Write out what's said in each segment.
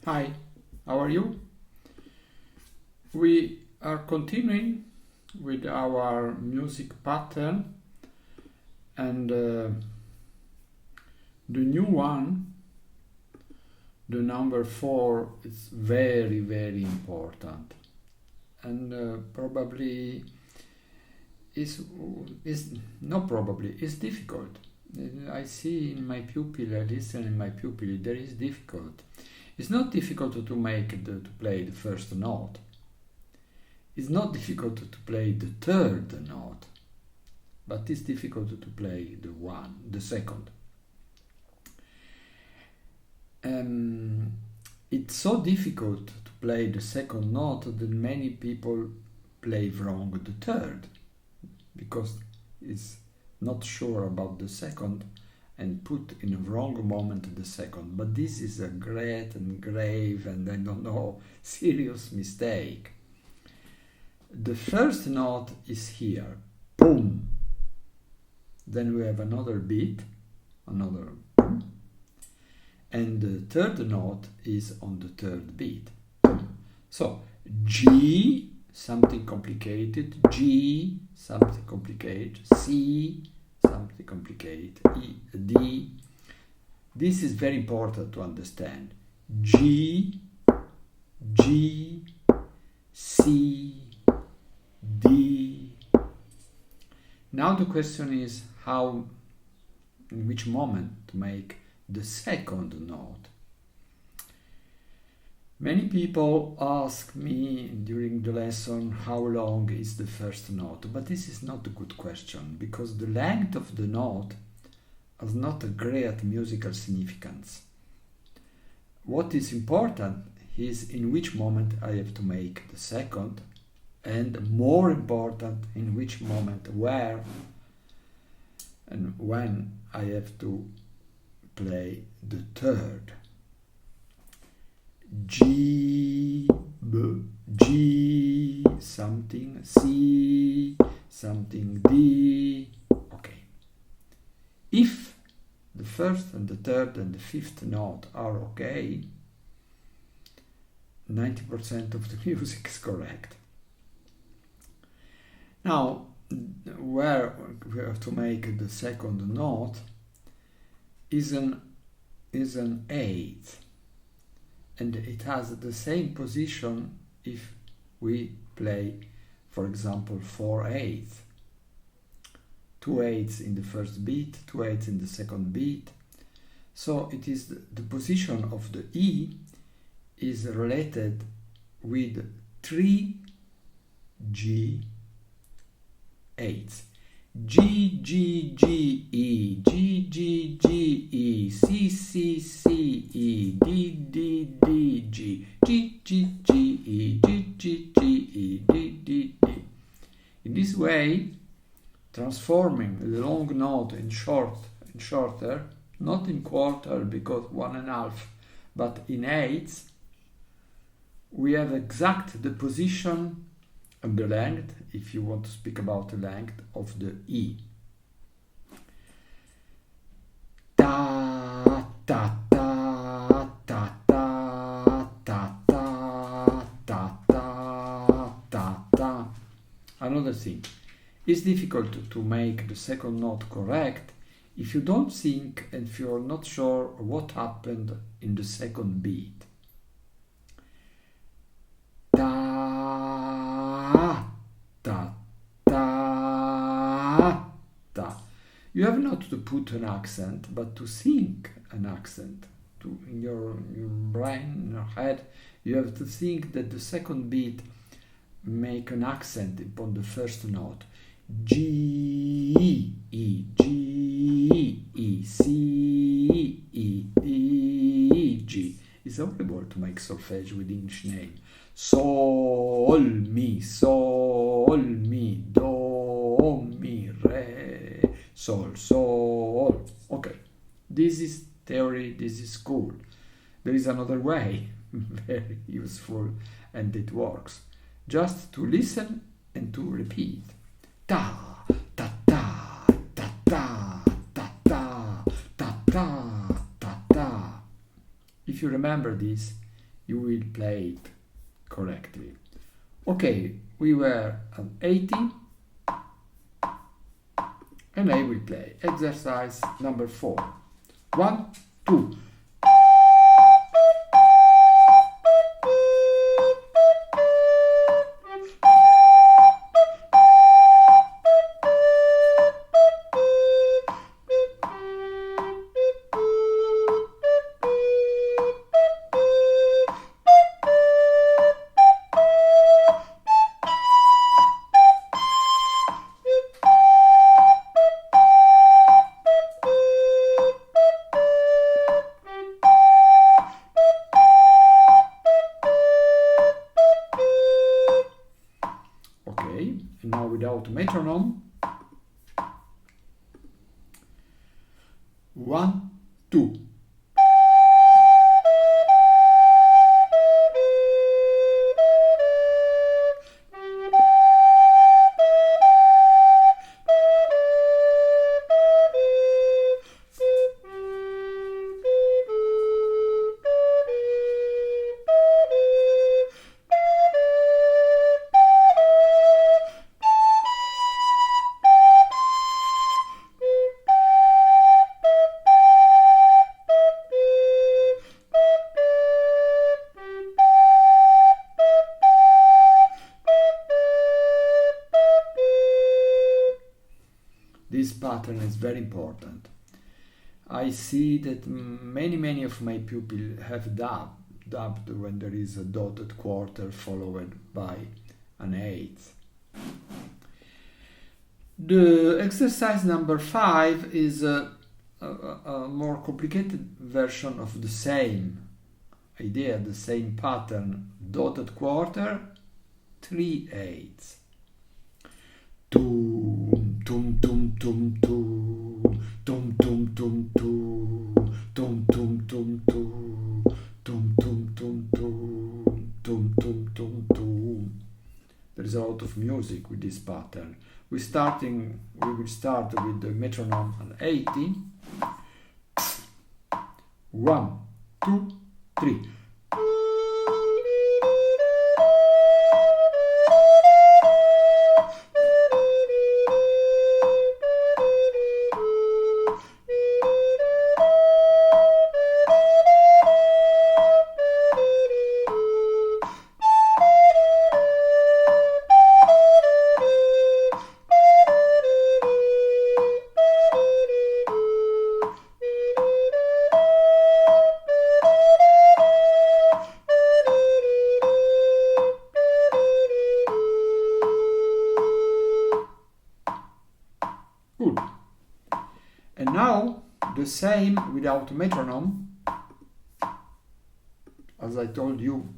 Hi, how are you? We are continuing with our music pattern, and the new one, the number 4, is very, very important, and probably is not probably is difficult. I see in my pupil, I listen in my pupil, there is difficult. It's not difficult to play the first note. It's not difficult to play the third note, but it's difficult to play the second. It's so difficult to play the second note that many people play wrong the third, because it's not sure about the second and put in a wrong moment the second. But this is a great and grave and I don't know, serious mistake. The first note is here, boom. Then we have another beat, another boom. And the third note is on the third beat. So G, something complicated, G, something complicated, C, something complicated, E, D. This is very important to understand. G, G, C, D. Now the question is in which moment to make the second note. Many people ask me during the lesson how long is the first note, but this is not a good question, because the length of the note has not a great musical significance. What is important is in which moment I have to make the second, and more important, in which moment, where and when I have to play the third. G, B, G, something, C, something, D. Okay. If the first and the third and the fifth note are okay, 90% of the music is correct. Now, where we have to make the second note is an eighth, and it has the same position if we play, for example, 4/8. 2/8 in the first beat, 2/8 in the second beat. So it is the position of the E is related with 3 G 8. G, G, G, E, G, G, G, E, C, C, C, E, D, D, D, G, G, G, G, E, G, G, G, E, D, D, D. In this way, transforming the long note in shorter, not in quarter because 1/2, but in eighths, we have exact the position and the length, if you want to speak about the length of the E. Ta, ta, ta, ta, ta, ta, ta, ta, ta, ta, ta. Another thing, it's difficult to make the second note correct if you don't think and if you're not sure what happened in the second beat. Ta, ta, ta. You have not to put an accent, but to think an accent. In your brain, in your head, you have to think that the second beat make an accent upon the first note. G, E, G, E, C, E, D, G. It's horrible to make solfege with English name. Sol, mi, do, mi, re, sol, sol. Okay, this is theory, this is cool. There is another way, very useful, and it works. Just to listen and to repeat. Ta, ta, ta, ta, ta, ta, ta, ta, ta, ta, ta. If you remember this, you will play it correctly. Okay, we were at 80 and I will play exercise number 4. 1, 2. And now without metronome. 1, 2. This pattern is very important. I see that many of my pupils have dubbed when there is a dotted quarter followed by an eighth. The exercise number 5 is a more complicated version of the same idea, the same pattern. Dotted quarter, 3 eighths. Tum tum tum tum tum tum tum tum tum tum tum tum tum tum tum tum tum tum tum tum. There is a lot of music with this pattern. We will start with the metronome on 80. 1, 2, 3. Good. And now the same without metronome. As I told you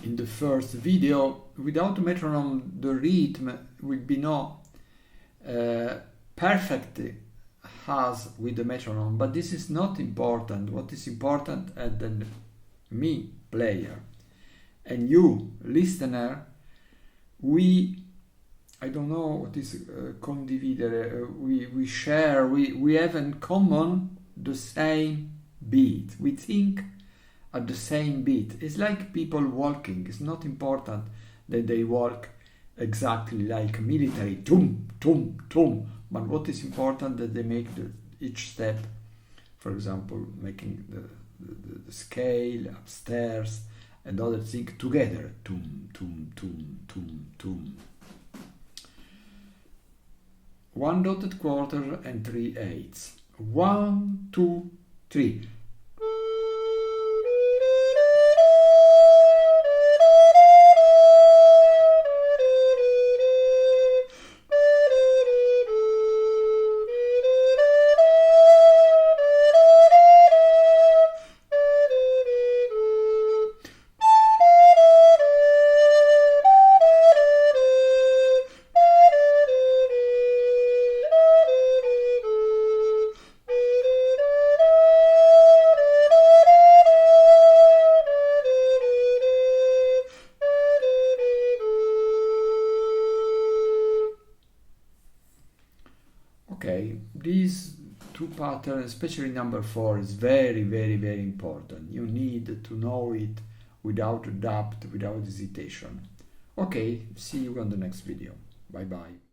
in the first video, without metronome the rhythm will be not perfect as with the metronome, but this is not important. What is important is that me, player, and you, listener, I don't know what is condividere, we share, we have in common the same beat. We think at the same beat. It's like people walking. It's not important that they walk exactly like military, tum, tum, tum. But what is important that they make each step, for example, making the scale, upstairs, and other things together. Tum, tum, tum, tum, tum. 1 dotted quarter and 3 eighths. 1, 2, 3. pattern, especially number 4, is very, very, very important. You need to know it without doubt, without hesitation. Okay, see you on the next video. Bye bye.